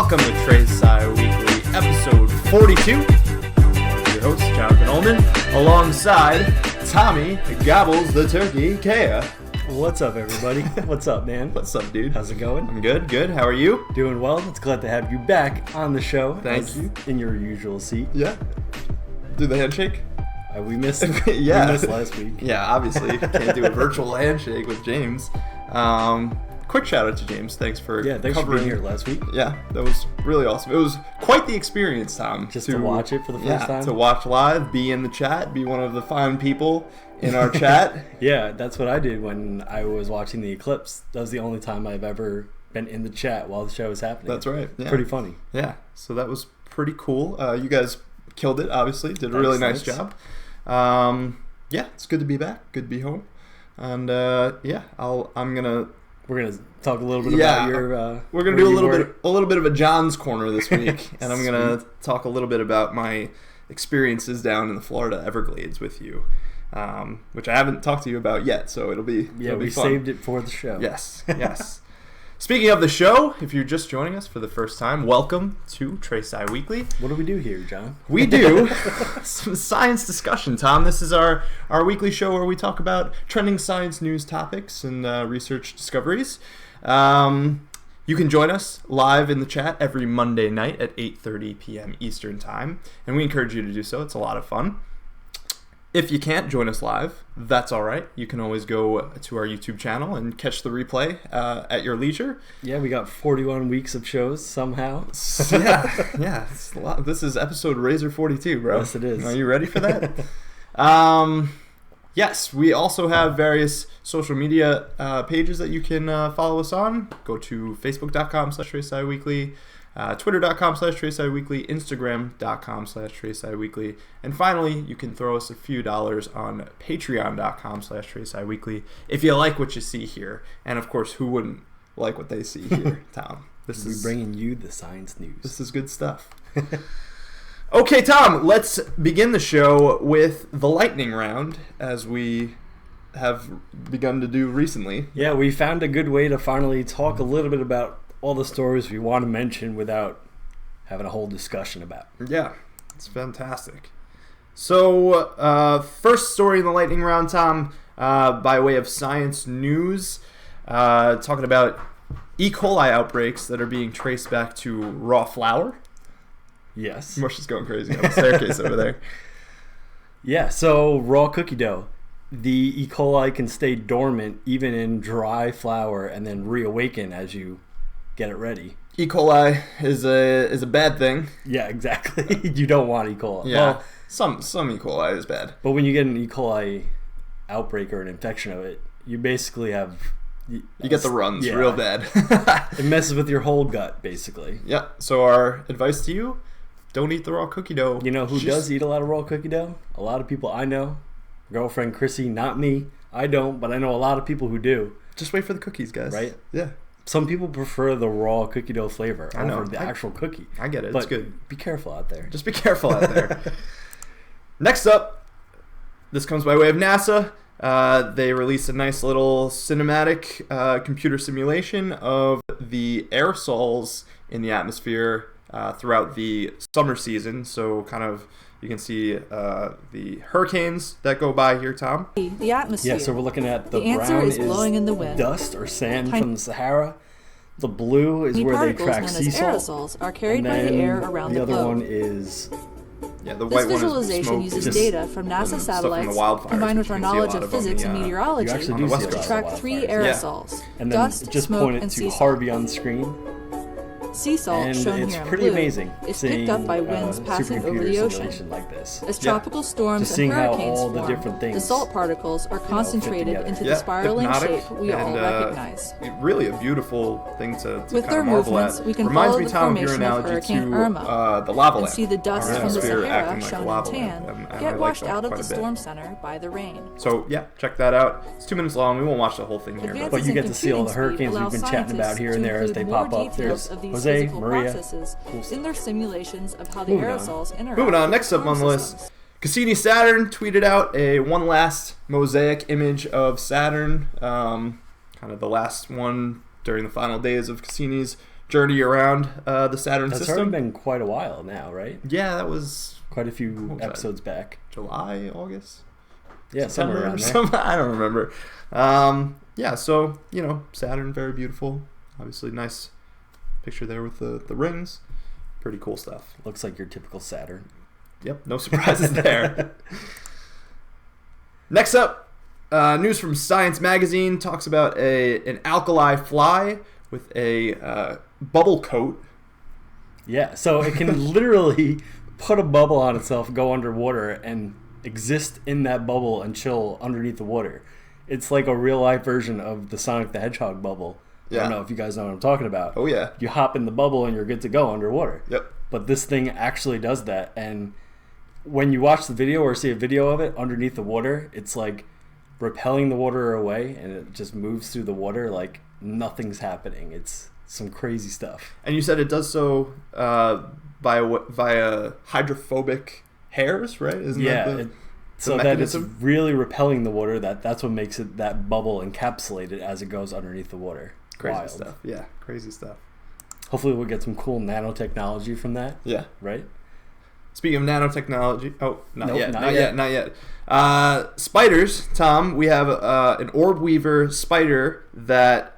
Welcome to trèSci Weekly, episode 42. I'm your host, Jonathan Ullman, alongside Tommy Gobbles the Turkey, Kaya. What's up, everybody? What's up, man? What's up, dude? How's it going? I'm good. How are you? Doing well. It's glad to have you back on the show. Thank you. In your usual seat. Yeah. Do the handshake? We missed Yeah. We missed last week. Yeah, obviously. Can't do a virtual handshake with James. Quick shout out to James. Thanks for thanks for being here last week. Yeah, that was really awesome. It was quite the experience, Tom. Just to watch it for the first time? To watch live, be in the chat, be one of the fine people in our chat. Yeah, that's what I did when I was watching the eclipse. That was the only time I've ever been in the chat while the show was happening. That's right. Yeah. Pretty funny. Yeah, so that was pretty cool. You guys killed it, obviously. Did a really nice job. Yeah, it's good to be back. Good to be home. And we're gonna talk a little bit about your. We're gonna do a little bit of a John's corner this week, and I'm gonna talk a little bit about my experiences down in the Florida Everglades with you, which I haven't talked to you about yet. So it'll be we fun. saved it for the show. Yes. Speaking of the show, if you're just joining us for the first time, welcome to trèSci Weekly. What do we do here, John? We do some science discussion, Tom. This is our weekly show where we talk about trending science news topics and research discoveries. You can join us live in the chat every Monday night at 8:30 p.m. Eastern Time, and we encourage you to do so. It's a lot of fun. If you can't join us live, that's all right. You can always go to our YouTube channel and catch the replay at your leisure. Yeah, we got 41 weeks of shows somehow. Yeah, it's a lot. This is episode Razor 42, bro. Yes, it is. Are you ready for that? Yes, we also have various social media pages that you can follow us on. Go to facebook.com/trèSciWeekly. Twitter.com/trèSciWeekly, Instagram.com/trèSciWeekly, and finally, you can throw us a few dollars on Patreon.com/trèSciWeekly if you like what you see here. And of course, who wouldn't like what they see here, Tom? We're bringing you the science news. This is good stuff. Okay, Tom, let's begin the show with the lightning round, as we have begun to do recently. Yeah, we found a good way to finally talk a little bit about all the stories we want to mention without having a whole discussion about. Yeah, it's fantastic. So, first story in the lightning round, Tom, by way of science news, talking about E. coli outbreaks that are being traced back to raw flour. Yes. Mush is going crazy on the staircase over there. Yeah, so raw cookie dough. The E. coli can stay dormant even in dry flour and then reawaken as you get it ready. E. coli is a bad thing. Yeah, exactly. You don't want E. coli. Yeah, well, some E. coli is bad. But when you get an E. coli outbreak or an infection of it, you basically have... You get the runs real bad. It messes with your whole gut, basically. Yeah, so our advice to you, don't eat the raw cookie dough. You know who does eat a lot of raw cookie dough? A lot of people I know. Girlfriend Chrissy, not me. I don't, but I know a lot of people who do. Just wait for the cookies, guys. Right? Yeah. Some people prefer the raw cookie dough flavor over the actual cookie. I get it. But it's good. Be careful out there. Just be careful out there. Next up, this comes by way of NASA. They released a nice little cinematic computer simulation of the aerosols in the atmosphere throughout the summer season. So kind of you can see the hurricanes that go by here, Tom. The atmosphere. Yeah, so we're looking at the answer brown is blowing in the wind. Dust or sand from the Sahara. The blue is where they track sea salt. Aerosols are carried by the air around the globe. The other one is... Yeah, the white this one is visualization smoke. uses data from NASA satellites combined with our knowledge of physics and meteorology to track three aerosols: and then dust, just smoke, point it and to sea salt. Harvey on the screen. Sea salt, and shown it's here in pretty blue, amazing is picked up by winds passing over the ocean. Like this. As tropical storms and hurricanes form, the salt particles are concentrated into the spiraling shape we all recognize. Really a beautiful thing to With kind their of marvel movements, at. we can Reminds follow me, the Tom, of your formation of analogy Hurricane to Irma the lava lamp. and see the dust Our from the atmosphere Sahara, acting like shown a in lava tan, lamp, and I get like washed that out of quite the a bit. storm center by the rain. So yeah, check that out. It's 2 minutes long. We won't watch the whole thing here. But you get to see all the hurricanes we've been chatting about here and there as they pop up. There's Jose, Maria. In their simulations of how the aerosols interact. Moving on, next up on the list, Cassini-Saturn tweeted out a one last mosaic image of Saturn, kind of the last one during the final days of Cassini's journey around the Saturn That's system. already been quite a while now, right? Yeah, that was quite a few episodes back. July, August? Yeah, somewhere around there. I don't remember. Yeah, so, Saturn, very beautiful. Obviously, nice picture there with the rings. Pretty cool stuff. Looks like your typical Saturn. Yep, no surprises there. Next up, news from Science Magazine talks about an alkali fly with a bubble coat. Yeah, so it can literally put a bubble on itself, go underwater, and exist in that bubble and chill underneath the water. It's like a real-life version of the Sonic the Hedgehog bubble. Yeah. I don't know if you guys know what I'm talking about. Oh, yeah. You hop in the bubble and you're good to go underwater. Yep. But this thing actually does that, and when you watch the video or see a video of it underneath the water, it's like repelling the water away, and it just moves through the water like nothing's happening. It's some crazy stuff. And you said it does so via hydrophobic hairs, right? Isn't that so mechanism? That it's really repelling the water. That's what makes it that bubble encapsulated as it goes underneath the water. Crazy stuff. Yeah, crazy stuff. Hopefully we'll get some cool nanotechnology from that. Yeah. Right? Speaking of nanotechnology, not yet. Spiders, Tom. We have an orb weaver spider that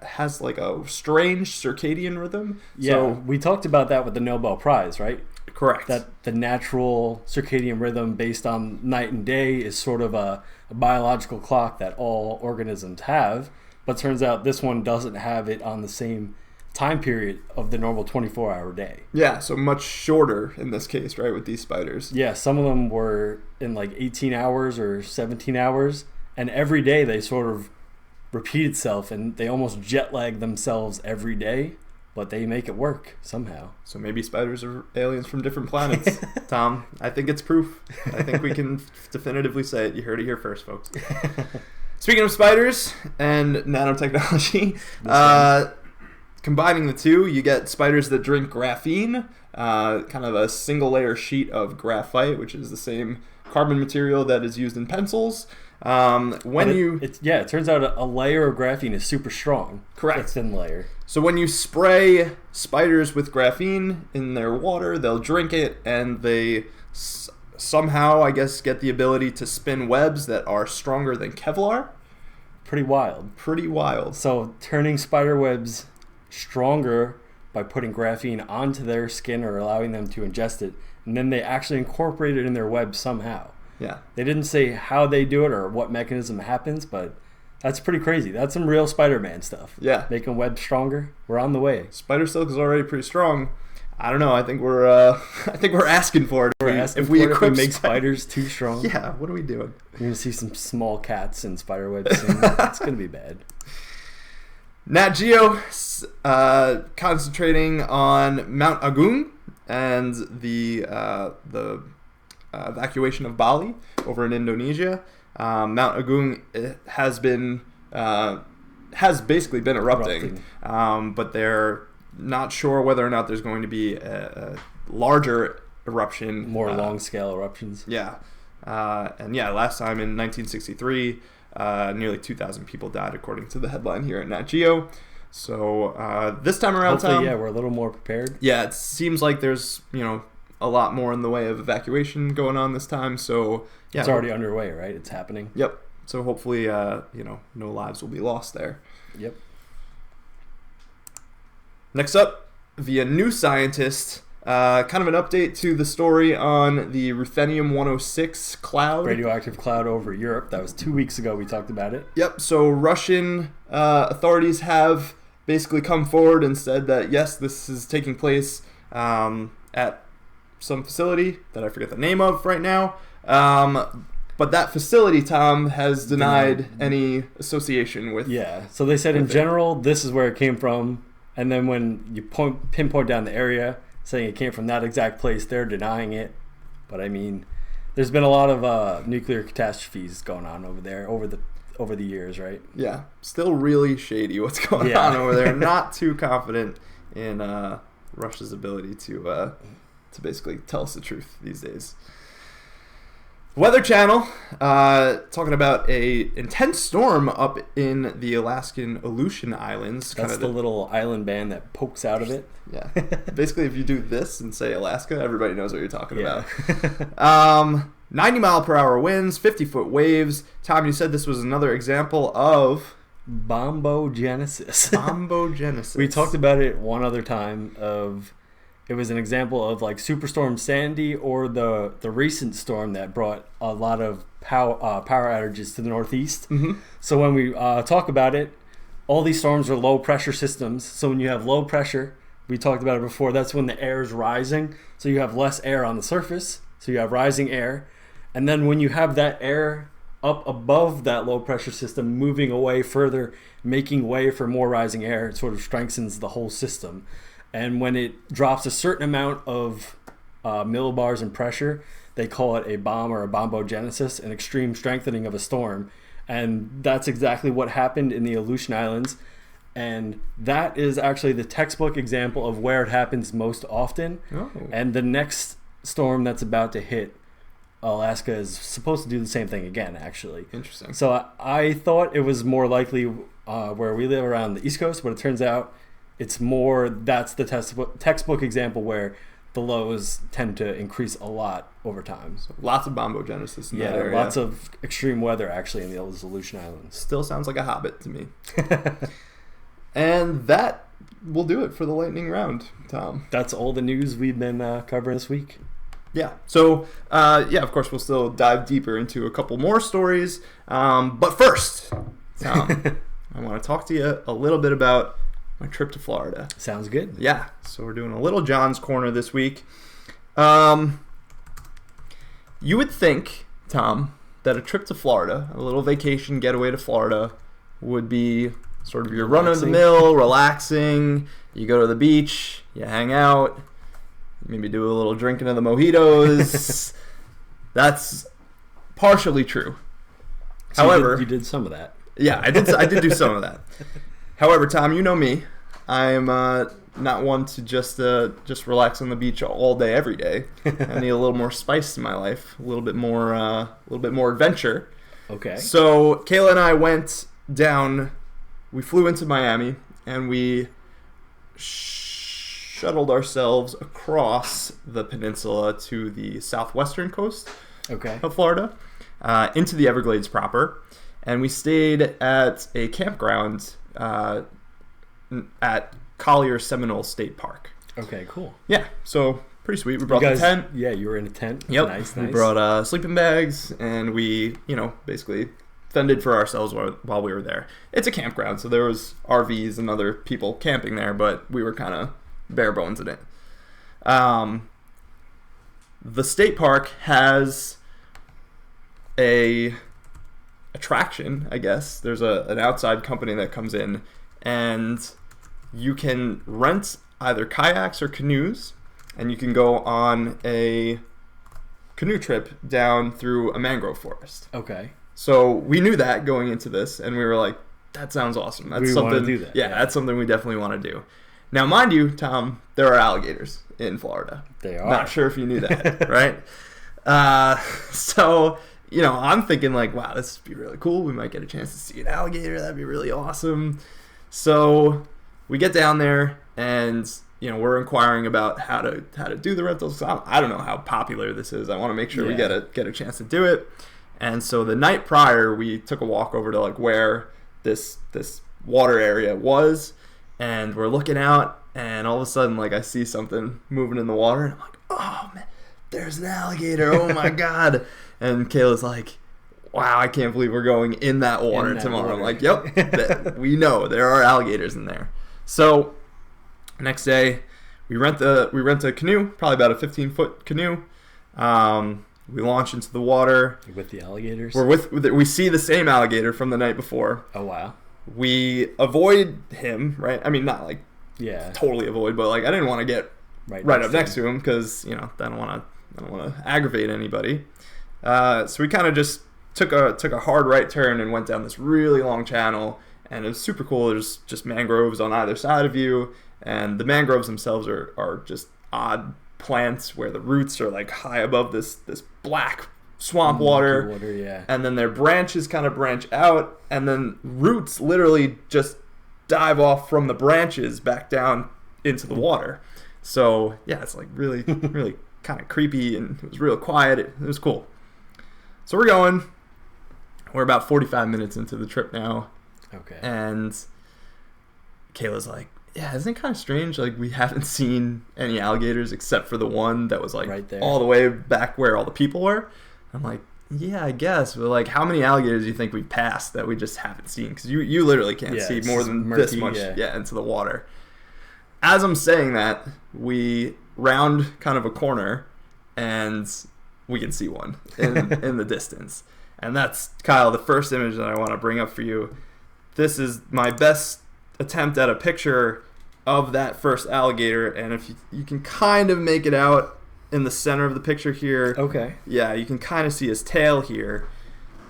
has like a strange circadian rhythm. Yeah, so, we talked about that with the Nobel Prize, right? Correct. That the natural circadian rhythm based on night and day is sort of a biological clock that all organisms have, but turns out this one doesn't have it on the same time period of the normal 24-hour day. Yeah, so much shorter in this case, right, with these spiders. Yeah, some of them were in like 18 hours or 17 hours, and every day they sort of repeat itself, and they almost jet lag themselves every day, but they make it work somehow. So maybe spiders are aliens from different planets. Tom, I think it's proof. I think we can definitively say it. You heard it here first, folks. Speaking of spiders and nanotechnology, combining the two, you get spiders that drink graphene, kind of a single-layer sheet of graphite, which is the same carbon material that is used in pencils. It turns out a layer of graphene is super strong. Correct. A thin layer. So when you spray spiders with graphene in their water, they'll drink it, and they somehow, I guess, get the ability to spin webs that are stronger than Kevlar. Pretty wild. So turning spider webs stronger by putting graphene onto their skin or allowing them to ingest it, and then they actually incorporate it in their web somehow. Yeah. They didn't say how they do it or what mechanism happens, but that's pretty crazy. That's some real Spider-Man stuff. Yeah. Making webs stronger. We're on the way. Spider silk is already pretty strong. I don't know. I think we're asking for it. If we make spiders too strong. Yeah. What are we doing? You're gonna see some small cats in spider webs soon. It's gonna be bad. Nat Geo concentrating on Mount Agung and the evacuation of Bali over in Indonesia. Mount Agung has basically been erupting. But they're not sure whether or not there's going to be a larger eruption. More long-scale eruptions. Yeah. Last time in 1963, nearly 2,000 people died, according to the headline here at Nat Geo. So this time around, hopefully, we're a little more prepared. Yeah, it seems like there's a lot more in the way of evacuation going on this time. So yeah, it's already underway, right? It's happening. Yep. So hopefully, no lives will be lost there. Yep. Next up, via New Scientist, kind of an update to the story on the ruthenium-106 cloud. Radioactive cloud over Europe. That was 2 weeks ago we talked about it. Yep, so Russian authorities have basically come forward and said that, yes, this is taking place at some facility that I forget the name of right now. But that facility, Tom, has denied any association with... Yeah, so they said in general, this is where it came from. And then when you pinpoint down the area, saying it came from that exact place, they're denying it. But I mean, there's been a lot of nuclear catastrophes going on over there over the years, right? Yeah, still really shady what's going on over there. Not too confident in Russia's ability to basically tell us the truth these days. Weather Channel, talking about a intense storm up in the Alaskan Aleutian Islands. That's the little island band that pokes out of it. Yeah. Basically, if you do this and say Alaska, everybody knows what you're talking about. 90-mile-per-hour winds, 50-foot waves. Tom, you said this was another example of... Bombogenesis. Bombogenesis. We talked about it one other time of... It was an example of like Superstorm Sandy or the recent storm that brought a lot of power outages to the Northeast. Mm-hmm. So when we talk about it, all these storms are low pressure systems. So when you have low pressure, we talked about it before, that's when the air is rising. So you have less air on the surface. So you have rising air. And then when you have that air up above that low pressure system, moving away further, making way for more rising air, it sort of strengthens the whole system. And when it drops a certain amount of millibars in pressure, they call it a bomb or a bombogenesis, an extreme strengthening of a storm. And that's exactly what happened in the Aleutian Islands. And that is actually the textbook example of where it happens most often. Oh. And the next storm that's about to hit Alaska is supposed to do the same thing again, actually. Interesting. So I thought it was more likely where we live around the East Coast, but it turns out it's more, that's the textbook example where the lows tend to increase a lot over time. So lots of bombogenesis in that area. Lots of extreme weather actually in the Aleutian Islands. Still sounds like a hobbit to me. And that will do it for the lightning round, Tom. That's all the news we've been covering this week. Yeah. So, of course, we'll still dive deeper into a couple more stories. But first, Tom, I want to talk to you a little bit about my trip to Florida. Sounds good. Yeah. So we're doing a little John's Corner this week. You would think, Tom, that a trip to Florida, a little vacation getaway to Florida, would be sort of your run-of-the-mill, relaxing. You go to the beach, you hang out, maybe do a little drinking of the mojitos. That's partially true. So However, you did some of that. Yeah, I did do some of that. However, Tom, you know me. I'm not one to just relax on the beach all day, every day. I need a little more spice in my life, a little bit more adventure. Okay. So Kayla and I went down. We flew into Miami and we shuttled ourselves across the peninsula to the southwestern coast of Florida, into the Everglades proper. And we stayed at a campground at Collier Seminole State Park. Okay, cool. Yeah, so pretty sweet. We brought the tent. Yeah, you were in a tent. Yep. Nice. We brought sleeping bags, and we, basically fended for ourselves while we were there. It's a campground, so there was RVs and other people camping there, but we were kind of bare bones in it. The state park has a attraction, I guess. There's an outside company that comes in, and you can rent either kayaks or canoes, and you can go on a canoe trip down through a mangrove forest. Okay. So we knew that going into this, and we were like, that sounds awesome. That's something. Want to do that. Yeah, that's something we definitely want to do. Now, mind you, Tom, there are alligators in Florida. They are. Not sure if you knew that, right? So, I'm thinking like, wow, this would be really cool. We might get a chance to see an alligator. That'd be really awesome. So we get down there, and we're inquiring about how to do the rentals. I don't know how popular this is. I want to make sure we get a chance to do it. And so the night prior, we took a walk over to like where this water area was, and we're looking out, and all of a sudden, like, I see something moving in the water, and I'm like, oh man, there's an alligator! Oh my god! And Kayla's like, wow, I can't believe we're going in that water tomorrow. I'm like, yep, we know there are alligators in there. So next day, we rent a canoe, probably about a 15-foot canoe. We launch into the water. You're with the alligators? We see the same alligator from the night before. Oh, wow. We avoid him, right? I mean, not like totally avoid, but like I didn't want to get right up next to him because I don't want to aggravate anybody. So we kind of just took a hard right turn and went down this really long channel, and it was super cool. There's just mangroves on either side of you, and the mangroves themselves are just odd plants where the roots are like high above this black swamp water, yeah. And then their branches kind of branch out, and then roots literally just dive off from the branches back down into the water. So yeah, it's like really, really kind of creepy, and it was real quiet. It was cool. So we're going. We're about 45 minutes into the trip now. Okay. And Kayla's like, yeah, isn't it kind of strange? Like, we haven't seen any alligators except for the one that was like right there, all the way back where all the people were. I'm like, yeah, I guess. But like, how many alligators do you think we've passed that we just haven't seen? Because you literally can't see more than murky, this much into the water. As I'm saying that, we round kind of a corner, and we can see one in the distance. And that's, Kyle, the first image that I want to bring up for you. This is my best attempt at a picture of that first alligator, and if you can kind of make it out in the center of the picture here. Okay. Yeah, you can kind of see his tail here,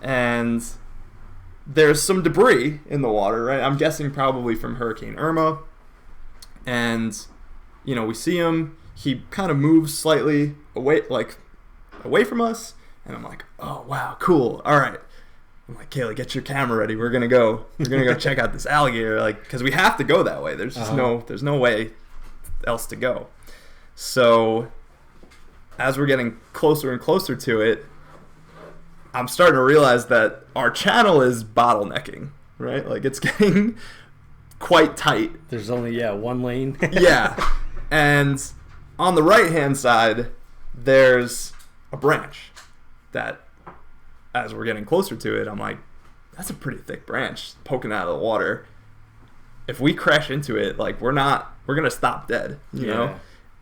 and there's some debris in the water, right? I'm guessing probably from Hurricane Irma, and we see him. He kind of moves slightly away from us, and I'm like, oh wow, cool, all right. I'm like, Kayla, get your camera ready. We're gonna go check out this alligator, like, because we have to go that way. There's just there's no way else to go. So as we're getting closer and closer to it, I'm starting to realize that our channel is bottlenecking, right? Like, it's getting quite tight. There's only one lane. Yeah, and on the right hand side, there's a branch that, as we're getting closer to it, I'm like, that's a pretty thick branch poking out of the water. If we crash into it, like, we're going to stop dead, you know?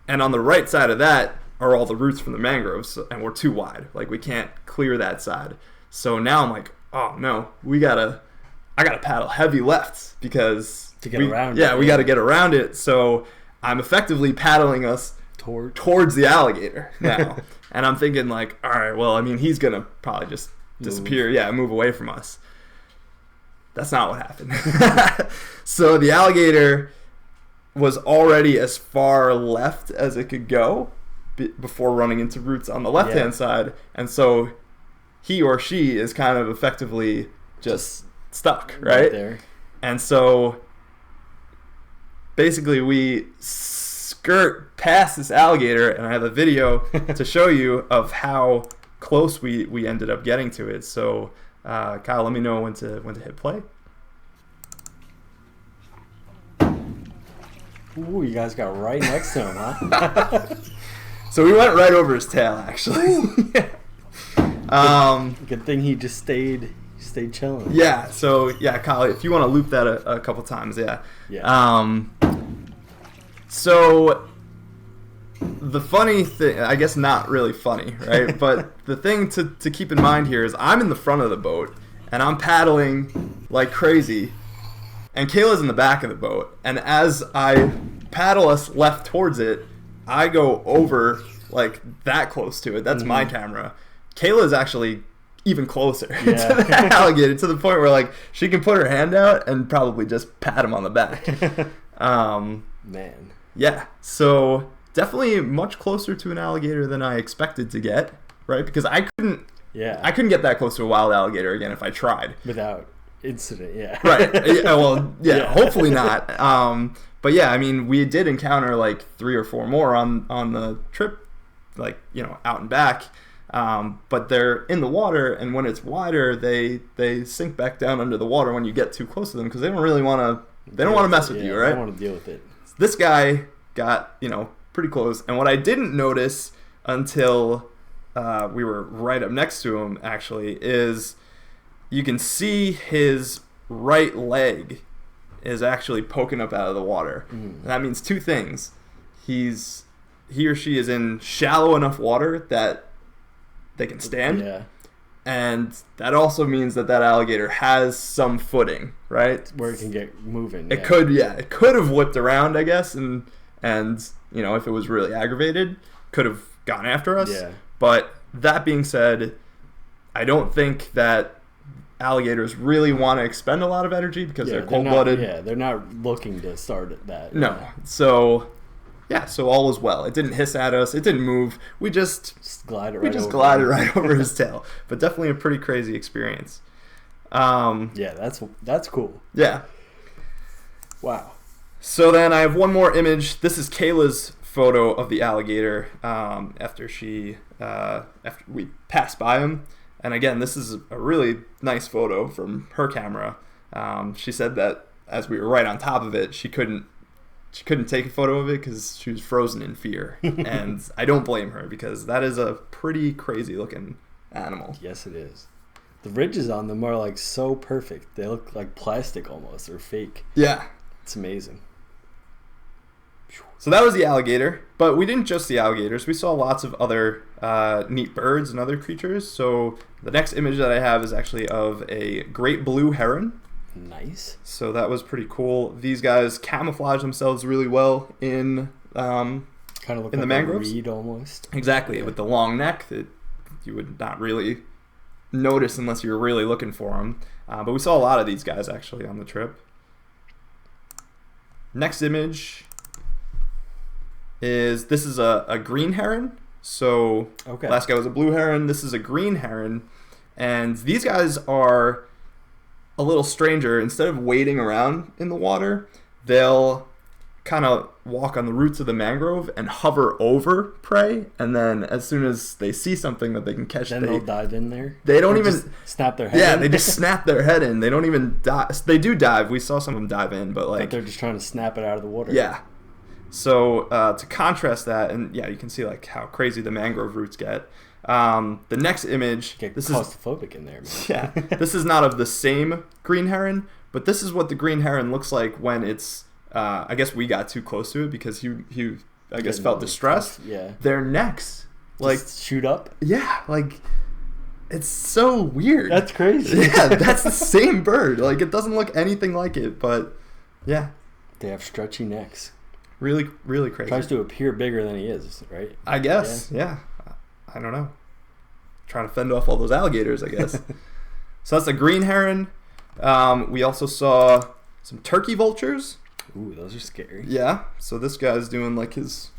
And on the right side of that are all the roots from the mangroves, and we're too wide. Like, we can't clear that side. So now I'm like, oh, no, I got to paddle heavy left because to get around it. Yeah, we got to get around it. So I'm effectively paddling us towards the alligator now. And I'm thinking, like, all right, well, I mean, he's going to probably just disappear, move away from us. That's not what happened. So the alligator was already as far left as it could go before running into roots on the left-hand side, and so he or she is kind of effectively just stuck, right there. And so basically we skirt past this alligator, and I have a video to show you of how close we ended up getting to it. So Kyle, let me know when to hit play. Ooh, you guys got right next to him, huh? So we went right over his tail, actually. Good thing he just stayed chilling. Yeah. So Kyle, if you want to loop that a couple times, So the funny thing, I guess not really funny, right? But the thing to keep in mind here is I'm in the front of the boat, and I'm paddling like crazy, and Kayla's in the back of the boat. And as I paddle us left towards it, I go over like that close to it. That's my camera. Kayla's actually even closer to the alligator, to the point where like she can put her hand out and probably just pat him on the back. Man. Yeah. So definitely much closer to an alligator than I expected to get, right? Because I couldn't get that close to a wild alligator again if I tried. Without incident, Right. Hopefully not. But yeah, I mean, we did encounter like 3 or 4 more on the trip, like, out and back. But they're in the water, and when it's wider, they sink back down under the water when you get too close to them, because they don't really want to. They don't want to mess with you, right? They don't want to deal with it. This guy got pretty close, and what I didn't notice until we were right up next to him actually is you can see his right leg is actually poking up out of the water. And that means 2 things. He or she is in shallow enough water that they can stand. Yeah. And that also means that alligator has some footing, right? Where it can get moving. It could have whipped around, I guess, and if it was really aggravated, could have gone after us. Yeah. But that being said, I don't think that alligators really want to expend a lot of energy because they're cold-blooded. They're not looking to start that. No. So, Yeah, so all was well. It didn't hiss at us. It didn't move. We just glided right over his tail. But definitely a pretty crazy experience. Yeah, that's cool. Yeah. Wow. So then I have one more image. This is Kayla's photo of the alligator after we passed by him. And again, this is a really nice photo from her camera. She said that as we were right on top of it, she couldn't take a photo of it because she was frozen in fear. And I don't blame her, because that is a pretty crazy looking animal. Yes, it is. The ridges on them are like so perfect. They look like plastic almost, or fake. Yeah. It's amazing. So that was the alligator, but we didn't just see alligators. We saw lots of other neat birds and other creatures. So the next image that I have is actually of a great blue heron. Nice. So that was pretty cool. These guys camouflage themselves really well in kind of look in like the mangroves. A reed almost. Exactly, yeah. With the long neck that you would not really notice unless you were really looking for them. But we saw a lot of these guys actually on the trip. Next image is a green heron. So okay. Last guy was a blue heron. This is a green heron, and these guys are a little stranger. Instead of wading around in the water, they'll kind of walk on the roots of the mangrove and hover over prey, and then as soon as they see something that they can catch, then they'll dive in there. They don't or even just snap their head yeah in. They just snap their head in. They don't even dive. They do dive. We saw some of them dive in, but like they're just trying to snap it out of the water. Yeah. So to contrast that, and yeah, you can see like how crazy the mangrove roots get. The next image, this is claustrophobic in there, man. Yeah, this is not of the same green heron, but this is what the green heron looks like when it's. I guess we got too close to it because he I guess felt distressed. Yeah, their necks like just shoot up. Yeah, like it's so weird. That's crazy. Yeah, that's the same bird. Like it doesn't look anything like it, but yeah, they have stretchy necks. Really, really crazy. Tries to appear bigger than he is, right? I guess, yeah. I don't know. Trying to fend off all those alligators, I guess. So that's a green heron. We also saw some turkey vultures. Ooh, those are scary. Yeah. So this guy's doing like his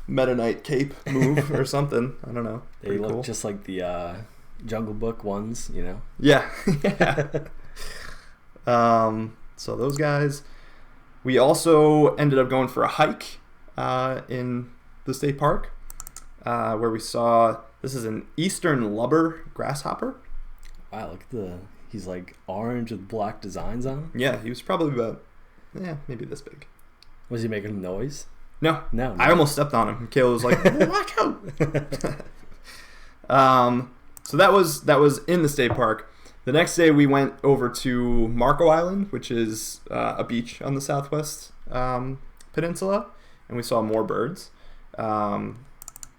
Meta Knight cape move or something. I don't know. They Pretty look cool. just like the Jungle Book ones, you know? Yeah. Yeah. So those guys. We also ended up going for a hike in the state park where we saw, this is an eastern lubber grasshopper. Wow, look at he's like orange with black designs on him. Yeah, he was probably about, maybe this big. Was he making a noise? No. No. I almost stepped on him. Kayla was like, watch out. So that was in the state park. The next day we went over to Marco Island, which is a beach on the southwest peninsula, and we saw more birds.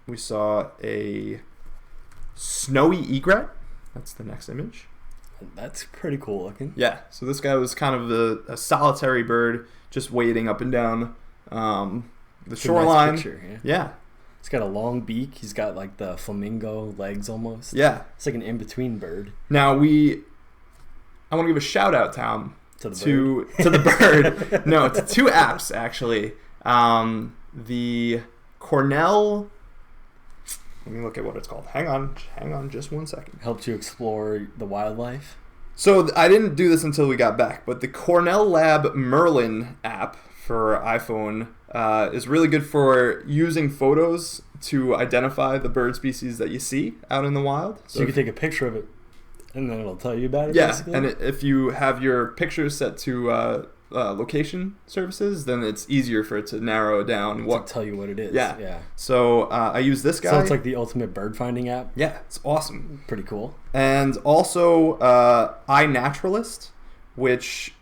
We saw a snowy egret. That's the next image. That's pretty cool looking. Yeah, so this guy was kind of a solitary bird, just wading up and down the shoreline. Nice picture, yeah. Yeah. He's got a long beak. He's got like the flamingo legs almost. Yeah. It's like an in-between bird. Now I want to give a shout out, Tom, to the bird. No, to two apps actually. The Cornell. Let me look at what it's called. Hang on just 1 second. Helped you explore the wildlife. So I didn't do this until we got back, but the Cornell Lab Merlin app for iPhone is really good for using photos to identify the bird species that you see out in the wild. So you can take a picture of it, and then it'll tell you about it. Yeah, basically? and if you have your pictures set to location services, then it's easier for it to narrow down to tell you what it is. Yeah. So I use this guy. So it's like the ultimate bird finding app. Yeah, it's awesome. Pretty cool. And also iNaturalist, which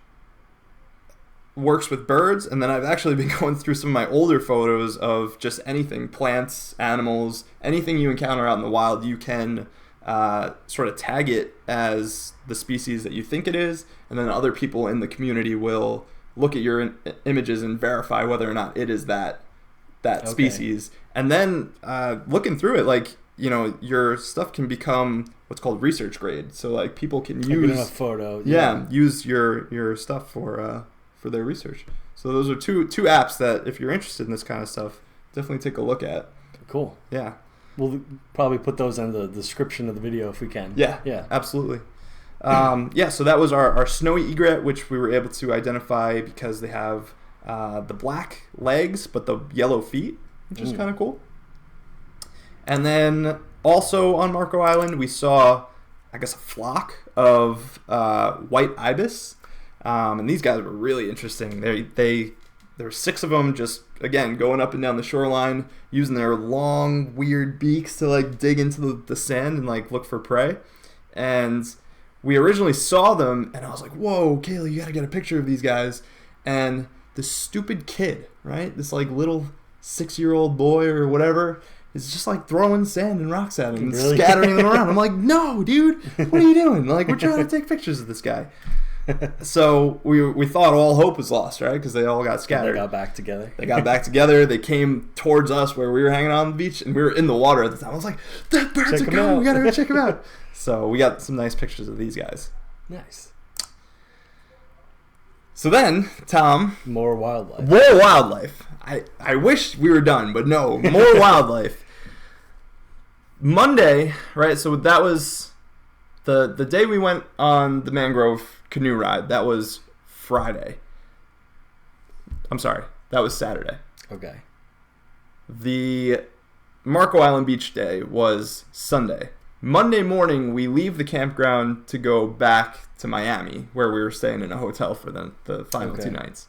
works with birds, and then I've actually been going through some of my older photos of just anything, plants, animals, anything you encounter out in the wild. You can sort of tag it as the species that you think it is, and then other people in the community will look at your images and verify whether or not it is that species. And then looking through it, like, you know, your stuff can become what's called research grade. So like people can use a photo. Yeah, use your stuff for their research. So those are two apps that if you're interested in this kind of stuff, definitely take a look at. Cool. Yeah. We'll probably put those in the description of the video if we can. Yeah, absolutely. So that was our snowy egret, which we were able to identify because they have the black legs but the yellow feet, which is kind of cool. And then also on Marco Island, we saw, I guess, a flock of white ibis. And these guys were really interesting. There were 6 of them just, again, going up and down the shoreline, using their long, weird beaks to, like, dig into the sand and, like, look for prey. And we originally saw them, and I was like, whoa, Kayla, you got to get a picture of these guys. And this stupid kid, right, this, like, little 6-year-old boy or whatever, is just, like, throwing sand and rocks at him and scattering them around. I'm like, no, dude, what are you doing? Like, we're trying to take pictures of this guy. So we thought all hope was lost, right? Because they all got scattered. They got back together. They came towards us where we were hanging on the beach, and we were in the water at the time. I was like, "That bird's a go! We gotta go check him out." So we got some nice pictures of these guys. Nice. So then, Tom, more wildlife. I wish we were done, but no, more wildlife. Monday, right? So that was the day we went on the mangrove canoe ride. That was Friday. I'm sorry, that was Saturday. Okay. The Marco Island Beach day was Sunday. Monday morning, we leave the campground to go back to Miami, where we were staying in a hotel for the final 2 nights.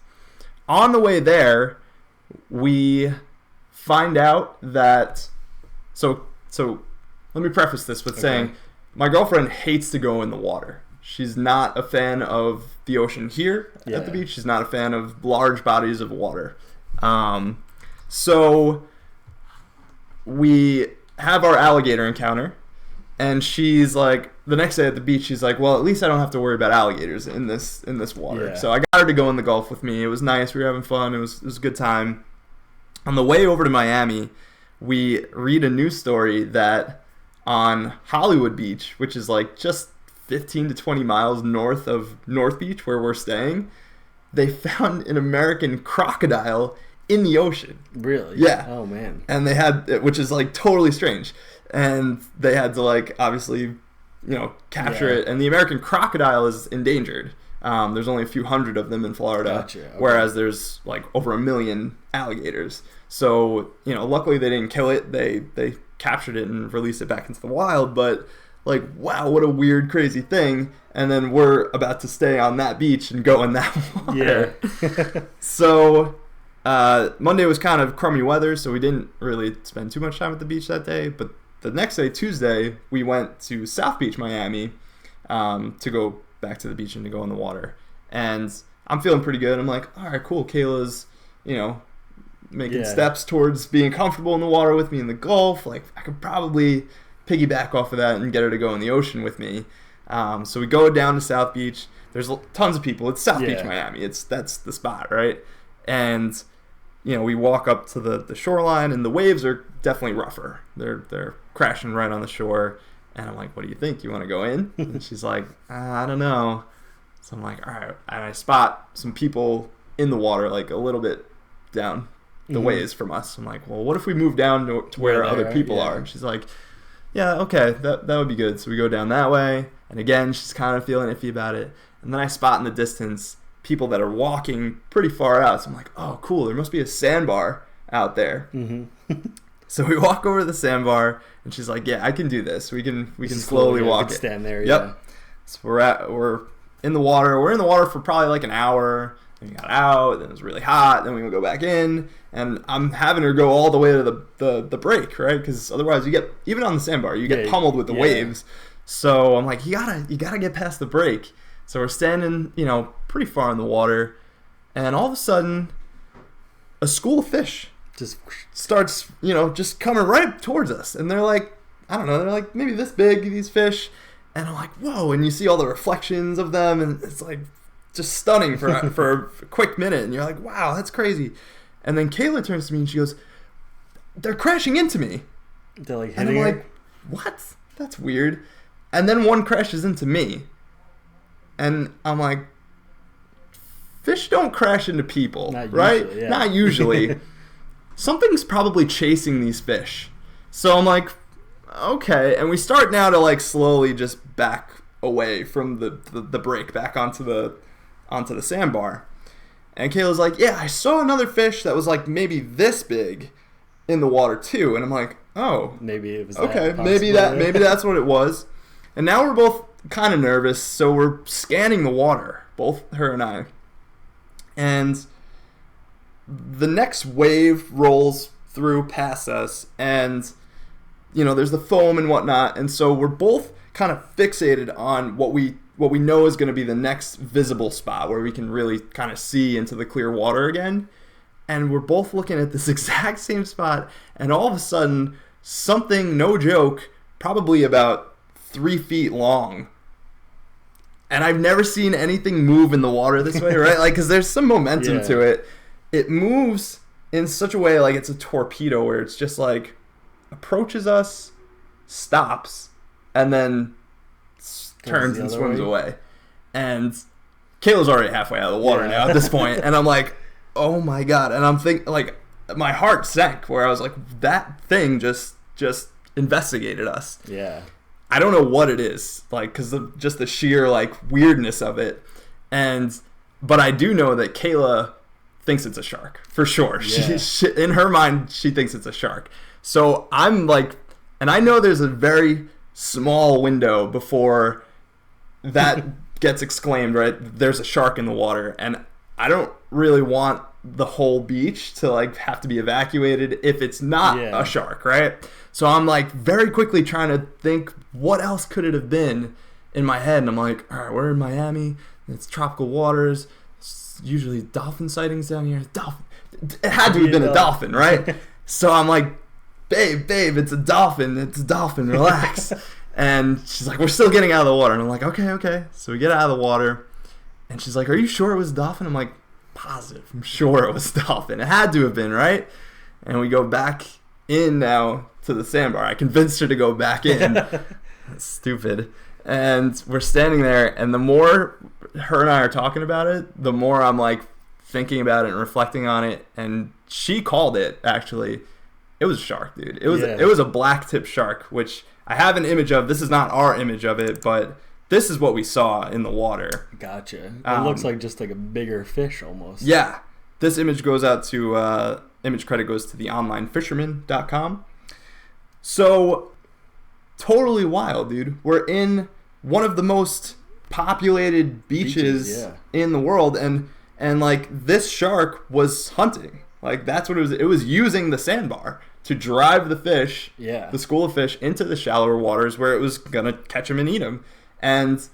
On the way there, we find out that... So let me preface this with saying, my girlfriend hates to go in the water. She's not a fan of the ocean here at the beach. She's not a fan of large bodies of water. So we have our alligator encounter, and she's like, the next day at the beach, she's like, well, at least I don't have to worry about alligators in this water. Yeah. So I got her to go in the Gulf with me. It was nice. We were having fun. It was a good time. On the way over to Miami, we read a news story that on Hollywood Beach, which is like just 15 to 20 miles north of North Beach where we're staying, they found an American crocodile in the ocean. Really? Yeah. Oh, man. And they had, which is like totally strange. And they had to like obviously, capture it. And the American crocodile is endangered. There's only a few hundred of them in Florida, Gotcha. Okay. Whereas there's like over 1 million alligators. So, luckily they didn't kill it. They captured it and released it back into the wild. But like, wow, what a weird, crazy thing. And then we're about to stay on that beach and go in that water. Yeah. So Monday was kind of crummy weather, so we didn't really spend too much time at the beach that day. But the next day, Tuesday, we went to South Beach, Miami, to go back to the beach and to go in the water. And I'm feeling pretty good. I'm like, all right, cool. Kayla's, making steps towards being comfortable in the water with me in the Gulf. Like, I could probably piggyback off of that and get her to go in the ocean with me. So we go down to South Beach. There's tons of people. It's South Beach, Miami. That's the spot, right? And we walk up to the shoreline, and the waves are definitely rougher. They're crashing right on the shore. And I'm like, what do you think? You want to go in? And she's like, I don't know. So I'm like, all right. And I spot some people in the water, like a little bit down the ways from us. I'm like, well, what if we move down to where other people are? And she's like, yeah, okay, that would be good. So we go down that way. And again, she's kind of feeling iffy about it. And then I spot in the distance people that are walking pretty far out. So I'm like, oh, cool. There must be a sandbar out there. So we walk over to the sandbar, and she's like, yeah, I can do this. We can slowly walk it. Stand there, Yep. So we're in the water. We're in the water for probably like an hour. Then we got out. Then it was really hot. Then we would go back in. And I'm having her go all the way to the break, right? Because otherwise you get, even on the sandbar, you get pummeled with the waves. So I'm like, you gotta get past the break. So we're standing, pretty far in the water. And all of a sudden, a school of fish just starts, just coming right towards us. And they're like, I don't know, they're like maybe this big, these fish. And I'm like, whoa. And you see all the reflections of them. And it's like just stunning for a quick minute. And you're like, wow, that's crazy. And then Kayla turns to me and she goes, they're crashing into me. They're like hitting her? And I'm like, what? That's weird. And then one crashes into me. And I'm like, fish don't crash into people, right? Usually, yeah. Not usually. something's probably chasing these fish. So I'm like, okay. And we start now to like slowly just back away from the break back onto the sandbar. And Kayla's like, yeah, I saw another fish that was like maybe this big in the water too. And I'm like, oh, maybe it was okay. Maybe that's what it was. And now we're both kind of nervous, so we're scanning the water, both her and I. And the next wave rolls through past us, and there's the foam and whatnot, and so we're both kind of fixated on what we know is going to be the next visible spot where we can really kind of see into the clear water again. And we're both looking at this exact same spot, and all of a sudden, something, no joke, probably about 3 feet long. And I've never seen anything move in the water this way, right? Like, because there's some momentum to it. It moves in such a way like it's a torpedo, where it's just like approaches us, stops, and then turns and swims away. And Kayla's already halfway out of the water now at this point, and I'm like, oh my god! And I'm thinking, like, my heart sank, where I was like, that thing just investigated us. Yeah. I don't know what it is, like, because of just the sheer like weirdness of it, but I do know that Kayla thinks it's a shark for sure. Yeah. She in her mind, she thinks it's a shark. So I'm like, and I know there's a very small window before that gets exclaimed, right? There's a shark in the water, and I don't really want the whole beach to like have to be evacuated if it's not a shark, right? So I'm like very quickly trying to think, what else could it have been in my head? And I'm like, all right, we're in Miami. It's tropical waters. It's usually dolphin sightings down here. Dolphin. It had to have been a dolphin, right? So I'm like, babe, it's a dolphin. It's a dolphin. Relax. And she's like, we're still getting out of the water. And I'm like, okay. So we get out of the water. And she's like, are you sure it was a dolphin? I'm like, positive. I'm sure it was a dolphin. It had to have been, right? And we go back in now to the sandbar. I convinced her to go back in. Stupid. And we're standing there, and the more her and I are talking about it, the more I'm like thinking about it and reflecting on it. And she called it, actually. It was a shark, dude. It was a black tip shark, which I have an image of. This is not our image of it, but this is what we saw in the water. Gotcha. It looks like just like a bigger fish almost. Yeah. This image goes out to, image credit goes to the onlinefisherman.com. So, totally wild, dude. We're in one of the most populated beaches in the world, and like this shark was hunting. Like that's what it was. It was using the sandbar to drive the fish, the school of fish, into the shallower waters where it was gonna catch them and eat them. And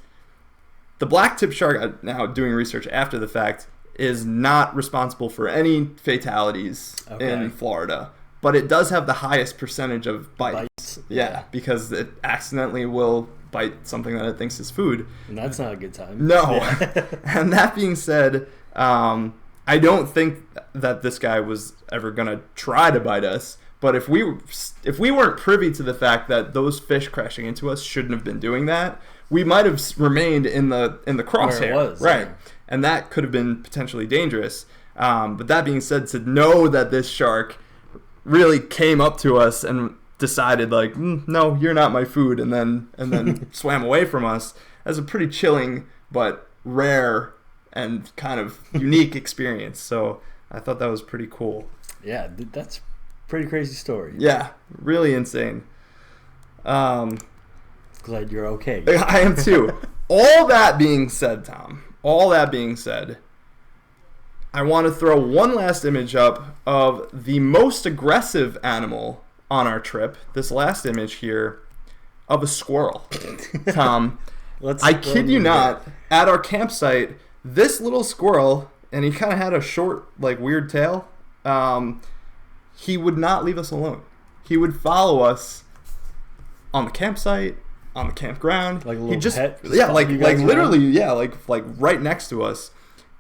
the black tip shark, now doing research after the fact, is not responsible for any fatalities in Florida, but it does have the highest percentage of bites. Yeah, because it accidentally will bite something that it thinks is food. And that's not a good time. No. And that being said, I don't think that this guy was ever going to try to bite us. But if we weren't privy to the fact that those fish crashing into us shouldn't have been doing that, we might have remained in the crosshair. Where it was, right. Yeah. And that could have been potentially dangerous. But that being said, to know that this shark really came up to us and decided like, no, you're not my food, and then swam away from us, that's a pretty chilling but rare and kind of unique experience. So I thought that was pretty cool. Yeah, that's a pretty crazy story. Yeah, really insane. Glad you're okay. I am too. All that being said, Tom, I want to throw one last image up of the most aggressive animal on our trip. This last image here of a squirrel. Tom, I kid you not, at our campsite, this little squirrel, and he kind of had a short, like, weird tail, he would not leave us alone. He would follow us on the campsite, on the campground. Like a little pet? Yeah, like literally, yeah, like right next to us.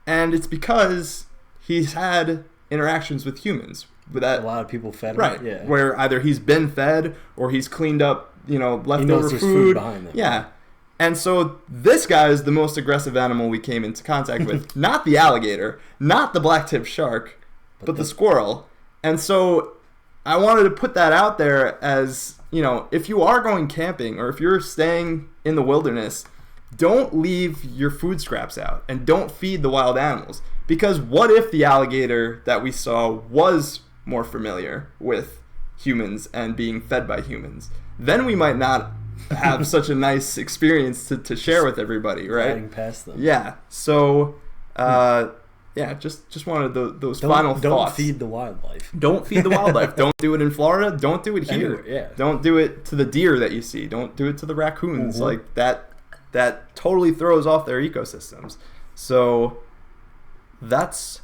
And it's because he's had interactions with humans. A lot of people fed him. Right, yeah. Where either he's been fed or he's cleaned up, leftover food behind them. Yeah. And so this guy is the most aggressive animal we came into contact with. Not the alligator, not the black-tipped shark, but the squirrel. And so I wanted to put that out there as, if you are going camping or if you're staying in the wilderness, don't leave your food scraps out and don't feed the wild animals. Because what if the alligator that we saw was more familiar with humans and being fed by humans? Then we might not have such a nice experience to share with everybody, right? Gliding past them. Yeah. So, just wanted those final thoughts. Don't feed the wildlife. Don't feed the wildlife. Don't do it in Florida. Don't do it here. Anywhere, yeah. Don't do it to the deer that you see. Don't do it to the raccoons. Like that totally throws off their ecosystems. So that's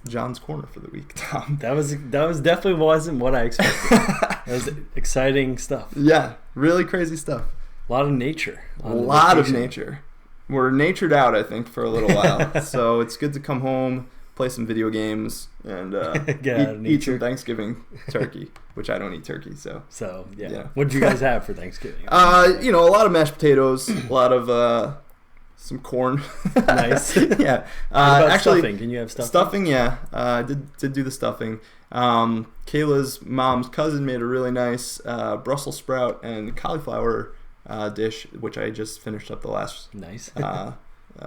John's Corner for the week, Tom. That was definitely wasn't what I expected. That was exciting stuff. Yeah, really crazy stuff. A lot of nature. A lot of nature. We're natured out, I think, for a little while. So it's good to come home, play some video games, and eat some Thanksgiving turkey, which I don't eat turkey. So yeah. What did you guys have for Thanksgiving? A lot of mashed potatoes, a lot of some corn. Nice. Yeah. Actually, stuffing? Can you have stuffing? Stuffing, yeah. I did do the stuffing. Kayla's mom's cousin made a really nice Brussels sprout and cauliflower dish, which I just finished up the last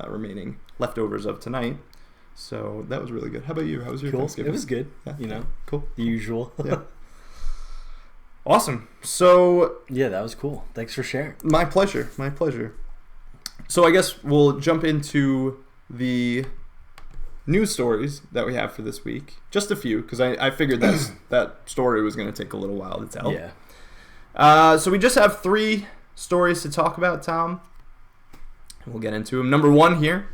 remaining leftovers of tonight. So that was really good. How about you? How was your Thanksgiving? It was good. Yeah. Cool. The usual. Yeah. Awesome. So yeah, that was cool. Thanks for sharing. My pleasure. So I guess we'll jump into the news stories that we have for this week. Just a few, because I figured that story was going to take a little while to tell. Yeah. So we just have 3 stories to talk about, Tom. We'll get into them. Number 1 here.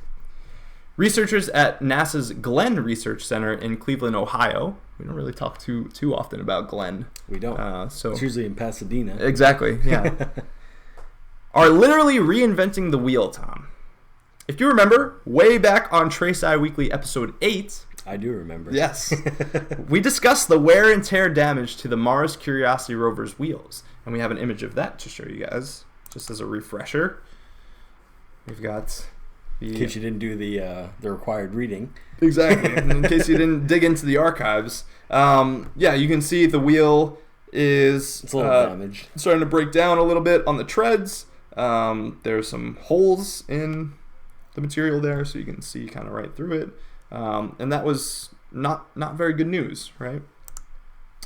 Researchers at NASA's Glenn Research Center in Cleveland, Ohio. We don't really talk too often about Glenn. We don't. So it's usually in Pasadena. Exactly, yeah. Are literally reinventing the wheel, Tom. If you remember, way back on trèSci Weekly episode 8... I do remember. Yes. We discussed the wear and tear damage to the Mars Curiosity rover's wheels. And we have an image of that to show you guys, just as a refresher. We've got in case you didn't do the required reading. Exactly. In case you didn't dig into the archives. You can see the wheel is it's a little damaged. Starting to break down a little bit on the treads. There's some holes in the material there, so you can see kind of right through it. And that was not very good news, right?